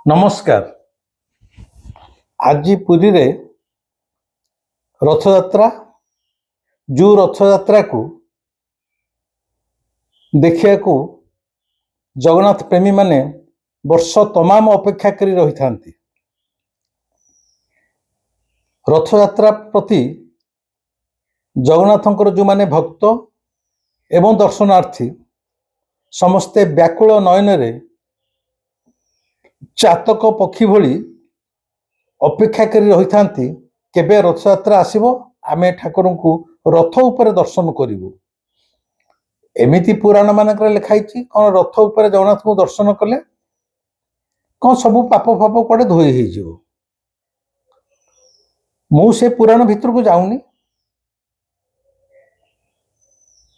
नमस्कार। आज पुरी रे रथयात्रा जो रथयात्रा को देखिया को जगन्नाथ प्रेमी माने वर्ष तमाम अपेक्षा करी रही थांती। रथयात्रा प्रति जगन्नाथंकर जो माने भक्त एवं दर्शनार्थी समस्ते व्याकुल नयन रे चातक पक्षी भली अपेक्षा करी रही थांती केबे रथयात्रा आसीबो आमे ठाकुर को रथ उपरे दर्शन करिवु। एमिति पुराण मानक लिखाई कौन रथ उपरे जगन्नाथ को दर्शन कले कौन सबू पाप फाप कड़े धोई हो। मु से पुराण भितर को जाऊनी।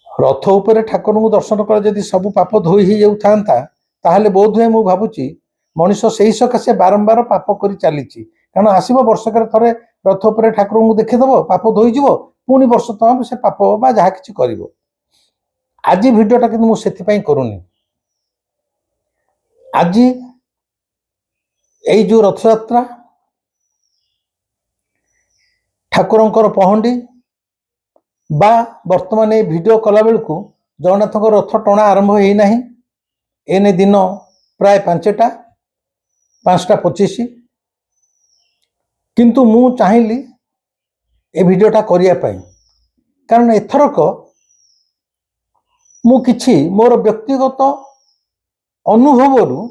रथ उपरे ठाकुर को दर्शन कले जदि सबू पाप धोई हो था ताहले बोध हुए मु भाबुची मनुष्य से ही सकाशे बारंबार पाप कर चली कारण आसब वर्षक थे रथ उपरे ठाकुर को देखीदब पाप धोईज पुणी वर्ष तमाम से पाप बा जहाँ किसी कर। आज भिडियोटा कि मुझे करूनी। आज यही जो रथयात्रा ठाकुरंकर पहंडी बा वर्तमान ये भिडियो कला बेलू जगन्नाथ रथ टणा आरंभ होना एने दिन प्राय 5:25 किंतु मु चाहिली ए भिडियोटा करिया पाई कारण एथरक मु किछि मोर व्यक्तिगत अनुभव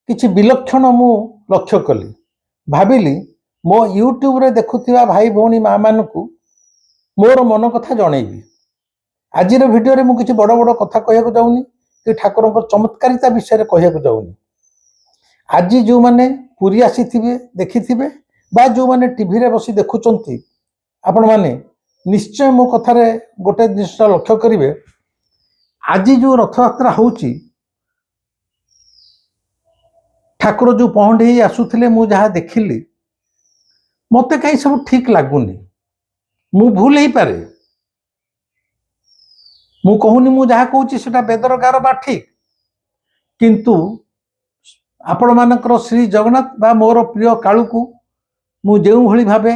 किछि विलक्षण मु लक्ष्य कली भाविली मो यूट्यूब रे देखुथिबा भाई भौणी माँ मानकु मोर मन कथा जणैबी। आज भिडियो रे मु किछि बड़ बड़ कथा कहया जाऊनी कि ठाकुरंकर चमत्कारिता विषय रे कहया जाऊनी। आज जो माने पुरी आसी देखिथिबे बा जो माने टीवी रे बसी देखुचंती आपण माने निश्चय मो कथारे गोटे जिनिस लक्ष्य करिवे। आज जो रथयात्रा होउची ठाकुर जो पहंडी आसुथिले मु जहाँ देखिली मते कहीं सब ठीक लगुनि। मु भूल ही पारे मु कहूनी मु जहाँ कहूची सेटा बेदर गार बा ठीक किंतु आपण मानकर श्री जगन्नाथ बा मोर प्रिय कालू को मु जो भली भावे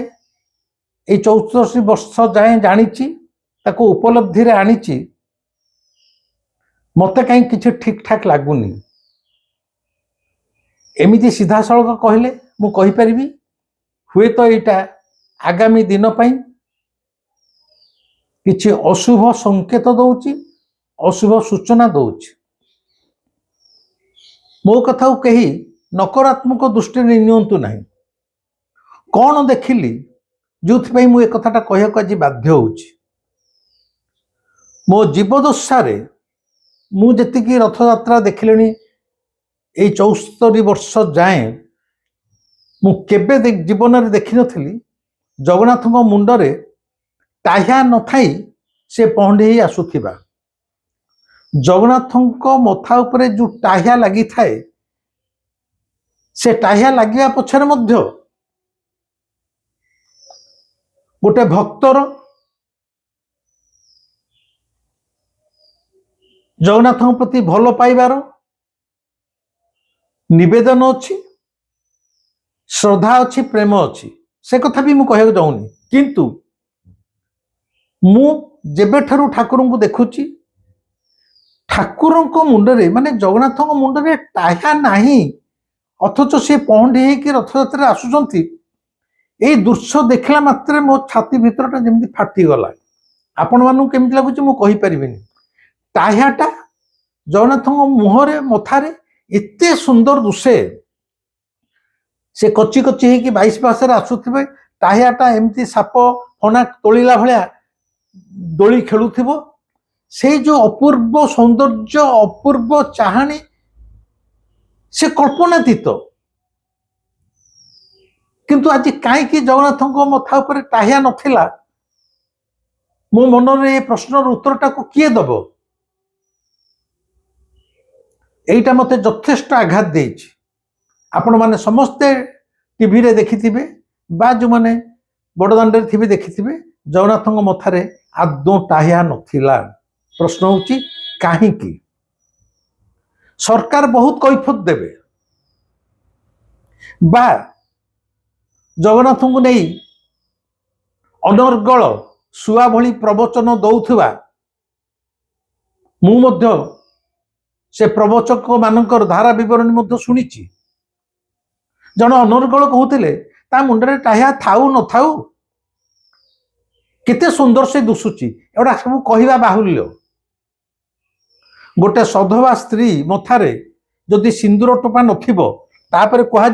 ये 64 वर्ष जाए जानी ताको उपलब्धि रे आनी मते कहीं किसी ठीक ठाक लगुनि। एमिति सीधा सड़क कहले मु कहि परिबी हुए तो यहाँ आगामी दिन पाई किछि अशुभ संकेत दौची अशुभ सूचना दौची। मो कथा को कही नकारात्मक दृष्टि नियंतु नहीं। कौन देखिली जो मु एक कथाटा कहया आज बाध्य होउची। मो जीवदशा रे मु जेतिकी रथयात्रा देखिलेनी ए 74 वर्ष जाए मु केबे जीवन रे देखि नथिली जगन्नाथ मुंडरे टाह्या न थाई से पहंडी ही आसुथिबा। जगन्नाथ मथा उपरे जो टाह्या लगी थाए से टाह्या लगिया पछरे मध्य गोटे भक्तर जगन्नाथ प्रति भल पाइबार निवेदन अच्छी श्रद्धा अच्छी प्रेम अच्छी से कथा भी मुझे कहना चाहूनी। किंतु मु जेबे ठारू ठाकुर को देखुची ठाकुर मुंडरे माने जगन्नाथ मुंडरे टाह्या नहीं अथच से पहंडी होकर रथयात्रा आसुचंती ए दृश्य देखला मात्रे मो छाती भीतरटा जेमती फाटीगला। आपण मानू केमती लगुच मु कहि परिबिनी। टाह्याटा जगन्नाथ मुहरे मथारे एते सुंदर दुसे से कच्ची कच्ची होगी 22 पासरे आसुथिबे टाह्याटा एमती साप फना तोलिला भलिया दोली खेलुथिबो से जो अपूर्व सौंदर्य अपूर्व चाहाणी से कल्पनातीत। किंतु आज कहीं जगन्नाथ मथा उपर टाह्या नथिला मो मन रे प्रश्नर उत्तरटा को किए दब एटा मते यथेष्ट आघात देछि। आपण माने समस्ते टीवी रे देखिथिबे बा जो माने बड़दाण्ड रे देखिथिबे जगन्नाथ मथारे आदौ टाह्या नथिला। प्रश्न होची काहे की सरकार बहुत कैफत देबे बा जगन्नाथ को नहीं अनर्गल सुआ भली प्रवचन दौथुवा मु मध्य से प्रवचक मानकर धारा विवरणी मध्य सुनिछि। जन अनर्गल कहते ता मुंडरे टाहिया थाऊ न थाऊ केते सुंदर से दुसुची एवढा सब कहवा बाहुल्य। गोटे सधवा स्त्री मथारे जदि सिंदूर टोपा नथिबो तापर कह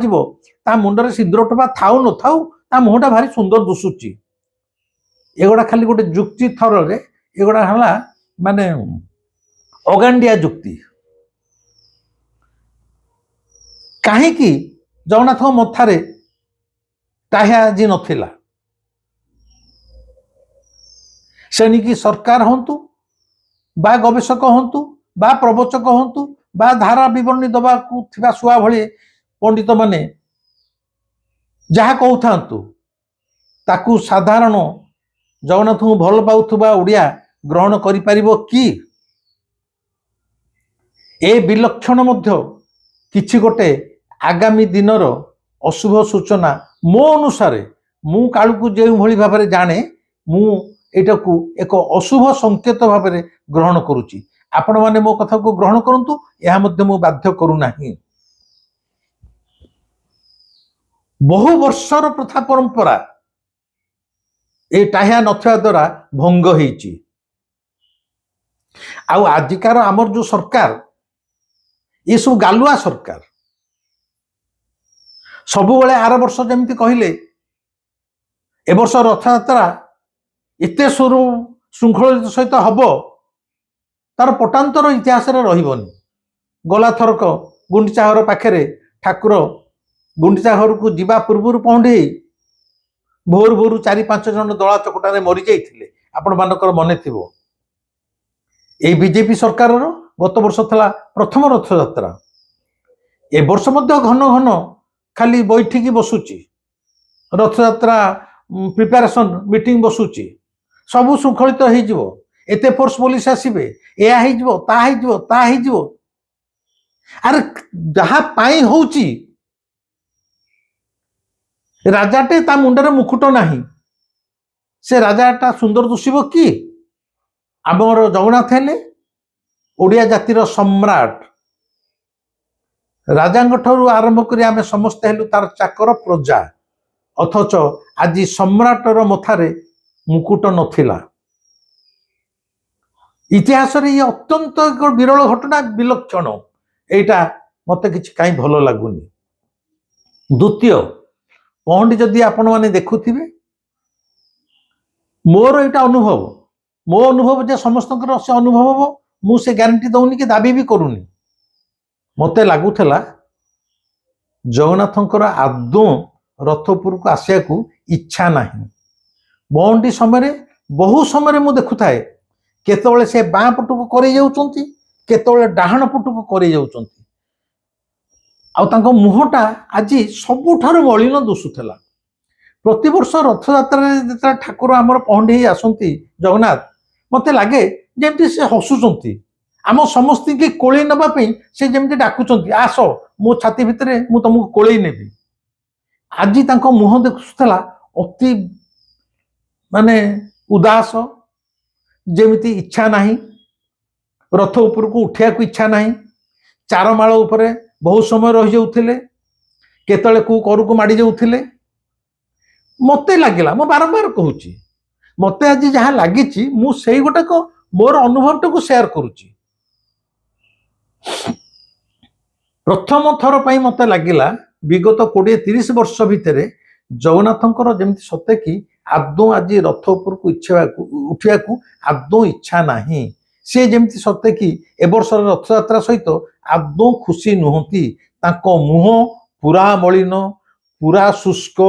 ता मुंडरे सिंदूर टोपा थाऊ न थाऊ ता मुहटा भारी सुंदर दुसुची। एगुड़ा खाली गोटे जुक्ति थर एगुड़ा हला माने अगांडिया जुक्ति। कहीं जगन्नाथ मथारे टाहिया आज नथिला सेणिकी सरकार हंतु बा गवेषक हंतु बा प्रवचक हंतु बा धारा विवरणी दबा थिबा सुआ भली पंडित माने जहा कहथांतु ताकू साधारण जगन्नाथ को भल पाउथुबा ओडिया ग्रहण करि परिबो कि? ए विलक्षण मध्य किछि गोटे आगामी दिनर अशुभ सूचना मो अनुसार मु कालू को जो भली भाव जाने मु एटा को एक अशुभ संकेत भाव ग्रहण करुच्ची। आपण माने मो कथा को ग्रहण करंतु यह मध्य मु बाध्य करू नाही। बहु वर्षर प्रथा परंपरा ए टाहिया नथिया द्वारा भंग होईची। आउ आजिकार आमर जो सरकार ये सब गालुआ सरकार सबु बेले आर वर्ष जमिति कहले ए वर्ष रथयात्रा एते श्रृंखलित सहित हब तार पटांतर इतिहास रहिबनी। गला थरक गुंडीचा घर पाखे ठाकुर गुंडीचा घर को जीवा पूर्व पहुंडे भोर भोर 4-5 जन दला चकटारे मरी जाइथिले आपण मानकर मने थिबो। ए बीजेपी सरकार गत वर्ष थला प्रथम रथयात्रा ए वर्ष मध्य घन घन खाली बैठिकी बसुची रथयात्रा प्रिपेरेशन मीटिंग बसुची सबु श्रृंखलित हो एते फोर्स पुलिस आसबे या अरे जहा पाई होउची राजाटे ता मुंडरे मुकुट नाही से राजाटा सुंदर दुसिबो कि? आमर जगन्नाथ हेले ओडिया जातिर सम्राट राजांग ठरू आरंभ करी आमे समस्त हेलु तार चाकर प्रजा अथच आज सम्राटर मथारे मुकुट नथिला। इतिहास रे ये अत्यंत एक विरल घटना विलक्षण एटा मते किछि काई भलो लागुनी। द्वितीय पहंडी जदि आपण माने देखुथिबे मोर एटा अनुभव मो अनुभव जे समस्तकर से अनुभव हो मु से ग्यारंटी दउनी कि दाबी भी करूनी। मते लागुथला जगन्नाथंकर आदौ रथपुर को आसिया को इच्छा नाही। बहंडी समय बहु समय मु देखुथाए केतବେଳେ से बाँ पटको करे जाउचंती केतବେଳେ डाहाण पटको करे जाउचंती आउ तांको मुहटा आज सबुठार मलिन दुसुथला। प्रति वर्ष रथयात्रा जेता ठाकुर आमर पहंडी आसंती जगन्नाथ मते लागे जेमती से हसुचंती आम समस्त की कोले नबा पे से जेमती डाकुचंती आस मो छाती भितरे मु तुमको कोले नेबी। आज तांको मुह देखुथला अति माने उदास जेमिति इच्छा नाही रथ ऊपर को उठिया को इच्छा नाही चारमाळ उपरे बहुत समय रही जाउथिले केतळे को करू को माडी जाउथिले। मते लागिला मो बारंबार कहूची मते आज जहाँ लागिची मु सेई गोटाक मोर अनुभव को शेयर करूची। प्रथम थर पई मते लागिला विगत 20-30 वर्ष भितरे जगन्नाथंकर जेमति सत्य कि आदौ आज रथ उपर को उठिया को आदौ इच्छा नाही। से जेमति सत्य कि ए वर्ष रथयात्रा सहित आदौ खुशी नुहंती तांको मुह पूरा मलिन पूरा शुष्क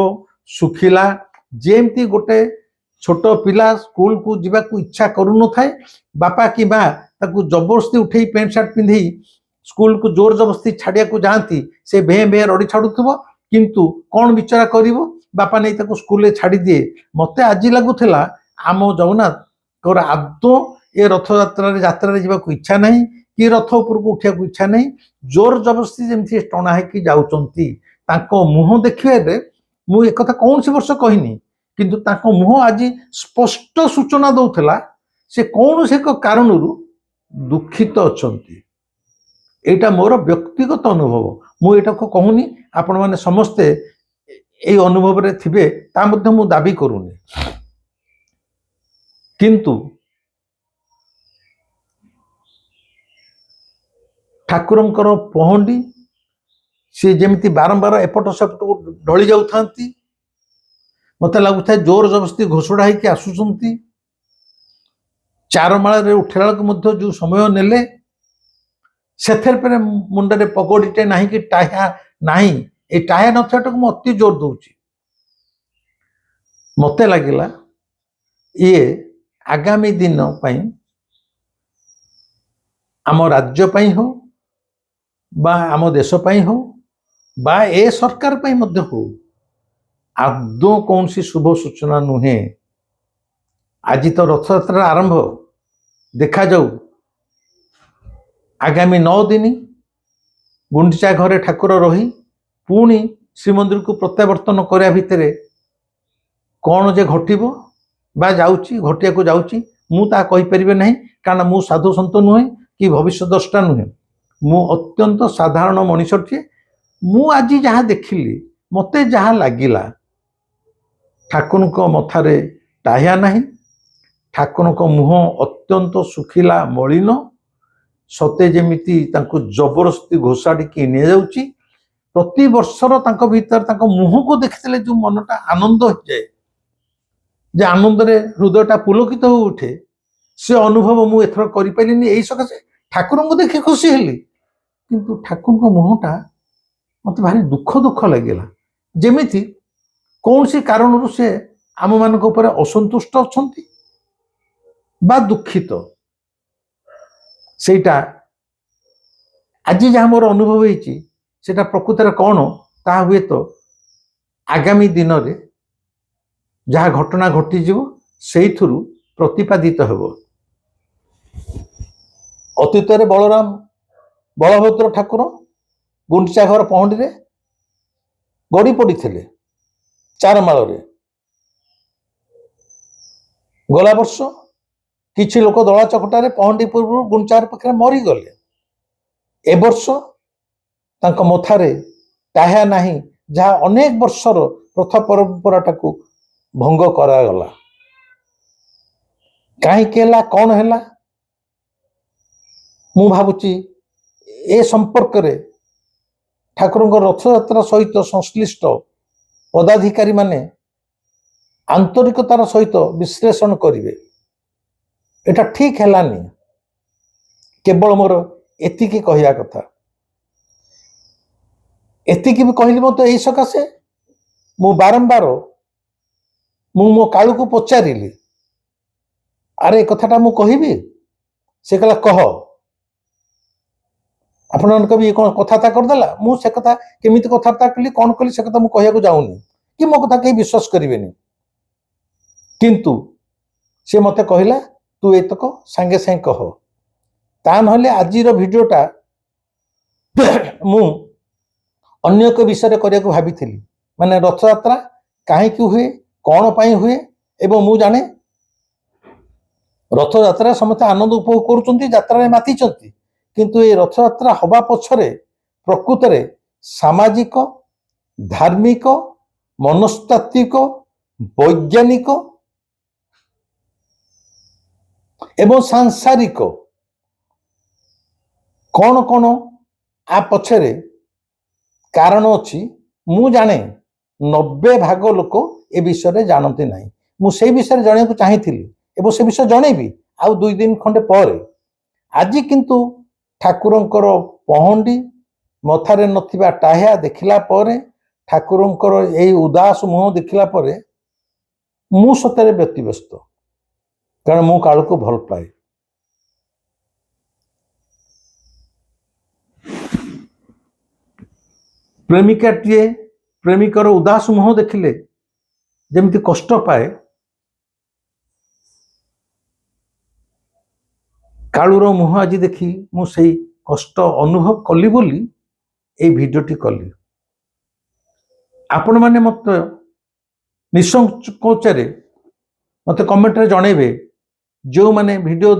सुखिला जेमति गोटे छोट पिला स्कूल को जीवा को इच्छा करू न थाए बापा कि माँ ताकू जबरदस्ती उठे पैंट सार्ट पिंधि स्कूल को जोर जबरदस्ती छाड़िया को जाती से भे भे रड़ी छाड़ुथबो किंतु कौन विचारा करिवो बापा नहीं ताको स्कूल रे छाड़ी दिए। मते आज लागुथला आम जगन्नाथ कर आदौ ए रथयात्रा रे जीवा को इच्छा नहीं कि रथ ऊपर को उठिया को इच्छा नहीं जोर जबरदस्ती जेमति टणा है कि जाउचंती ତାଙ୍କ ମୁହଁ ଦେଖିବାରେ ମୁଁ ଏକଥା କୌଣସି ବର୍ଷ କହିନି, କିନ୍ତୁ ତାଙ୍କ ମୁହଁ ଆଜି ସ୍ପଷ୍ଟ ସୂଚନା ଦଉଥିଲା ସେ କୌଣସି ଏକ କାରଣରୁ ଦୁଃଖିତ ଅଛନ୍ତି। ଏଇଟା ମୋର ବ୍ୟକ୍ତିଗତ ଅନୁଭବ, ମୁଁ ଏଟାକୁ କହୁନି ଆପଣମାନେ ସମସ୍ତେ ଏଇ ଅନୁଭବରେ ଥିବେ ତା ମଧ୍ୟ ମୁଁ ଦାବି କରୁନି। କିନ୍ତୁ ଠାକୁରଙ୍କର ପହଣ୍ଡି ସେ ଯେମିତି ବାରମ୍ବାର ଏପଟ ସେପଟକୁ ଢଳି ଯାଉଥାନ୍ତି, ମତେ ଲାଗୁଥାଏ ଜୋର ଜବରଦସ୍ତି ଘୋଷଣା ହେଇକି ଆସୁଛନ୍ତି। ଚାରମାଳରେ ଉଠିଲା ବେଳକୁ ମଧ୍ୟ ଯୋଉ ସମୟ ନେଲେ, ସେଥିରେ ମୁଣ୍ଡରେ ପଗଡିଟେ ନାହିଁ କି ଟାହା ନାହିଁ, এই ଟାହା ନଥିବାଟାକୁ ମୁଁ ଅତି ଜୋର ଦଉଛି। ମତେ ଲାଗିଲା ଇଏ ଆଗାମୀ ଦିନ ପାଇଁ ଆମ ରାଜ୍ୟ ପାଇଁ ହଉ ବା ଆମ ଦେଶ ପାଇଁ ହଉ ବା ଏ ସରକାର ପାଇଁ ମଧ୍ୟ ହଉ ଆଦୌ କୌଣସି ଶୁଭ ସୂଚନା ନୁହେଁ। ଆଜି ତ ରଥଯାତ୍ରା ଆରମ୍ଭ, ଦେଖାଯାଉ ଆଗାମୀ 9 ଦିନ ଗୁଣ୍ଡିଚା ଘରେ ଠାକୁର ରହି ପୁଣି ଶ୍ରୀମନ୍ଦିରକୁ ପ୍ରତ୍ୟାବର୍ତ୍ତନ କରିବା ଭିତରେ କ'ଣ ଯେ ଘଟିବ ବା ଯାଉଛି ଘଟିବାକୁ ଯାଉଛି ମୁଁ ତାହା କହିପାରିବେ ନାହିଁ, କାରଣ ମୁଁ ସାଧୁ ସନ୍ଥ ନୁହେଁ କି ଭବିଷ୍ୟଦ୍ରଷ୍ଟା ନୁହେଁ। ମୁଁ ଅତ୍ୟନ୍ତ ସାଧାରଣ ମଣିଷଟିଏ। ମୁଁ ଆଜି ଯାହା ଦେଖିଲି, ମତେ ଯାହା ଲାଗିଲା, ଠାକୁରଙ୍କ ମଥାରେ ଟାହିଆ ନାହିଁ, ଠାକୁରଙ୍କ ମୁହଁ ଅତ୍ୟନ୍ତ ଶୁଖିଲା ମଳିନ, ସତେ ଯେମିତି ତାଙ୍କୁ ଜବରଦସ୍ତି ଘୋଷାଡ଼ିକି ନିଆଯାଉଛି। ପ୍ରତି ବର୍ଷର ତାଙ୍କ ଭିତରେ ତାଙ୍କ ମୁହଁକୁ ଦେଖିଥିଲେ ଯୋଉ ମନଟା ଆନନ୍ଦ ହେଇଯାଏ, ଯେ ଆନନ୍ଦରେ ହୃଦୟଟା ପୁଲକିତ ହୋଇ ଉଠେ, ସେ ଅନୁଭବ ମୁଁ ଏଥର କରିପାରିଲିନି। ଏଇ ସକାଶେ ଠାକୁରଙ୍କୁ ଦେଖି ଖୁସି ହେଲି, କିନ୍ତୁ ଠାକୁରଙ୍କ ମୁହଁଟା ମତେ ଭାରି ଦୁଃଖ ଦୁଃଖ ଲାଗିଲା, ଯେମିତି କୌଣସି କାରଣରୁ ସେ ଆମମାନଙ୍କ ଉପରେ ଅସନ୍ତୁଷ୍ଟ ଅଛନ୍ତି ବା ଦୁଃଖିତ। ସେଇଟା ଆଜି ଯାହା ମୋର ଅନୁଭବ ହେଇଛି, ସେଟା ପ୍ରକୃତରେ କ'ଣ ତାହା ହୁଏତ ଆଗାମୀ ଦିନରେ ଯାହା ଘଟଣା ଘଟିଯିବ ସେଇଥିରୁ ପ୍ରତିପାଦିତ ହେବ। ଅତୀତରେ ବଳଭଦ୍ର ଠାକୁର ଗୁଣ୍ଡିଚା ଘର ପହଣ୍ଡିରେ ଗଡ଼ି ପଡ଼ିଥିଲେ ଚାରମାଳରେ। ଗଲା ବର୍ଷ କିଛି ଲୋକ ଦଳା ଚକଟାରେ ପହଣ୍ଡି ପୂର୍ବରୁ ଗୁଣ୍ଡିଚା ପାଖରେ ମରିଗଲେ। ଏ ବର୍ଷ ତାଙ୍କ ମଥାରେ ଟାହା ନାହିଁ, ଯାହା ଅନେକ ବର୍ଷର ପ୍ରଥା ପରମ୍ପରାଟାକୁ ଭଙ୍ଗ କରାଗଲା। କାହିଁକି ହେଲା, କ'ଣ ହେଲା, ମୁଁ ଭାବୁଛି ଏ ସମ୍ପର୍କରେ ଠାକୁରଙ୍କ ରଥଯାତ୍ରା ସହିତ ସଂଶ୍ଳିଷ୍ଟ ପଦାଧିକାରୀ ମାନେ ଆନ୍ତରିକତାର ସହିତ ବିଶ୍ଳେଷଣ କରିବେ। এটা ଠିକ ହେଲାନି। କେବଳ ମୋର ଏତିକି କହିବା କଥା। ଏତିକି ବି କହିଲି ମଧ୍ୟ ଏଇ ସକାଶେ ମୁଁ ବାରମ୍ବାର ମୋ କାଳୁକୁ ପଚାରିଲି, ଆରେ ଏ କଥାଟା ମୁଁ କହିବି? ସେ କହିଲା କହ। ଆପଣମାନଙ୍କ ବି କ'ଣ କଥାବାର୍ତ୍ତା କରିଦେଲା? ମୁଁ ସେ କଥା କେମିତି କଥାବାର୍ତ୍ତା କଲି, କ'ଣ କଲି, ସେ କଥା ମୁଁ କହିବାକୁ ଯାଉନି, କି ମୋ କଥା କେହି ବିଶ୍ୱାସ କରିବେନି। କିନ୍ତୁ ସେ ମତେ କହିଲା ତୁ ଏତକ ସାଙ୍ଗେ ସାଙ୍ଗେ କହ, ତା ନହେଲେ ଆଜିର ଭିଡ଼ିଓଟା ମୁଁ ଅନ୍ୟ ଏକ ବିଷୟରେ କରିବାକୁ ଭାବିଥିଲି। ମାନେ ରଥଯାତ୍ରା କାହିଁକି ହୁଏ, କ'ଣ ପାଇଁ ହୁଏ, ଏବଂ ମୁଁ ଜାଣେ ରଥଯାତ୍ରା ସମସ୍ତେ ଆନନ୍ଦ ଉପଭୋଗ କରୁଛନ୍ତି, ଯାତ୍ରାରେ ମାତିଛନ୍ତି, କିନ୍ତୁ ଏ ରଥଯାତ୍ରା ହବା ପଛରେ ପ୍ରକୃତରେ ସାମାଜିକ, ଧାର୍ମିକ, ମନସ୍ତାତ୍ତ୍ୱିକ, ବୈଜ୍ଞାନିକ ଏବଂ ସାଂସାରିକ କ'ଣ କ'ଣ ଆ ପଛରେ କାରଣ ଅଛି। ମୁଁ ଜାଣେ 90% ଲୋକ ଏ ବିଷୟରେ ଜାଣନ୍ତି ନାହିଁ। ମୁଁ ସେଇ ବିଷୟରେ ଜାଣିବାକୁ ଚାହିଁଥିଲି ଏବଂ ସେ ବିଷୟରେ ଜଣେଇବି ଆଉ 2 ଦିନ ଖଣ୍ଡେ ପରେ। ଆଜି କିନ୍ତୁ ଠାକୁରଙ୍କର ପହଣ୍ଡି, ମଥାରେ ନଥିବା ଟାହିଆ ଦେଖିଲା ପରେ, ଠାକୁରଙ୍କର ଏଇ ଉଦାସ ମୁହଁ ଦେଖିଲା ପରେ ମୁଁ ସତରେ ବ୍ୟତିବ୍ୟସ୍ତ, କାରଣ ମୁଁ କାଳୁକୁ ଭଲ ପାଏ। ପ୍ରେମିକାଟିଏ ପ୍ରେମିକର ଉଦାସ ମୁହଁ ଦେଖିଲେ ଯେମିତି କଷ୍ଟ ପାଏ, କାଳୁର ମୁହଁ ଆଜି ଦେଖି ମୁଁ ସେଇ କଷ୍ଟ ଅନୁଭବ କଲି ବୋଲି এই ଭିଡ଼ିଓଟି କଲି। आपण मैंने मत निसंकोचरे मत कमेंट रे जनइबे जो मैंने वीडियो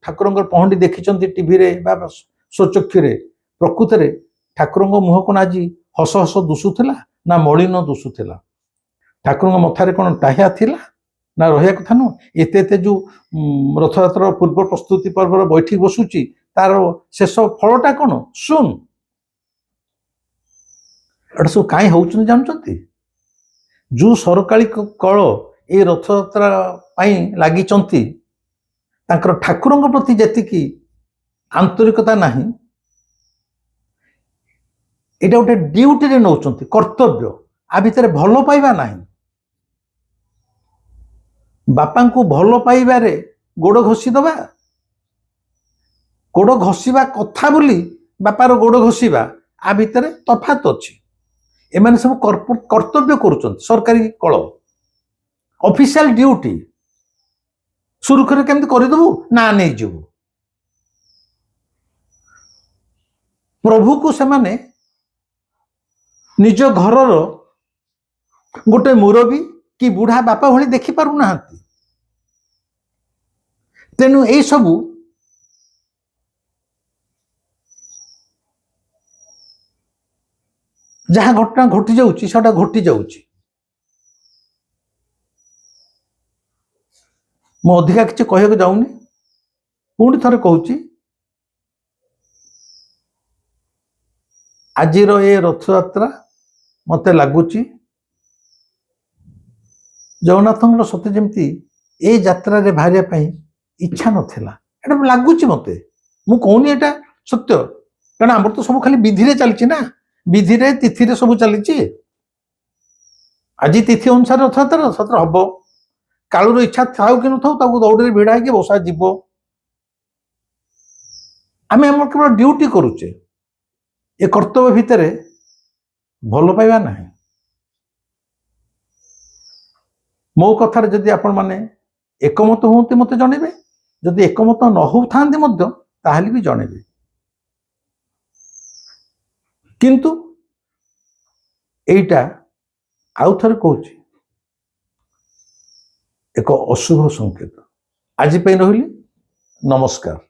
ठाकुर पहंडी देखी टीवी रे स्वचक्षु प्रकृत में ठाकुर मुह कौन आज हस हस दुसुला ना मलिन दुसुला ठाकुर मथारे कौन टाहिया थिला ना रहा कथा नुह एत जो रथयात्रा पूर्व प्रस्तुति पर्वर बैठी बसुची तार शेष फलटा कौन सुन एटा सब कहीं हो जानते जो सरकारी कल ये रथयात्रा लगी ठाकुर प्रति जी आंतरिकता नहीं ये गोटे ड्यूटी नौ कर्तव्य आ भितर भल पाइबा नहीं बापा को भल पाइबारे गोड़ घोषी दबा गोड़ घोषा कथा बोली बापार गोड़ घोषा आ भितर तफात अच्छी एम सब कर्तव्य कर सरकारी कल ऑफिशियल ड्यूटी सुरक्षित केमती करदेबू ना नहीं जीवु प्रभु को सेमाने निज घरर गोटे मुरबी कि बुढ़ा बापा भली देखि पारु नाहंती तेणु ए सबू जहाँ घटना घटी जाउची सेटा घटी जाउची मु अधिका किसी कहक जाऊनी पुणी थे कहूँ आज ये रथयात्रा मत लगुच जगन्नाथ सत्य जमती ए यात्रा रे बाहर इच्छा नाला लगुच मत मुझे एटा सत्य कारण आम तो सब खाली विधि चलती ना विधि तिथि सब चली आज तिथि अनुसार रथयात्रा सत्र हम कालूर इच्छा था कि न था दौड़ भिड़ा है बसा जीव आम आम केवल ड्यूटी करुचे ये कर्तव्य भितर भल पाइबा ना मो कथार जदि आपण माने एकमत होते मत जनइबे जदि एकमत न हो ताहले भी जनइबे किंतु एटा आउ थरे कहूची एक अशुभ संकेत आज रही नमस्कार।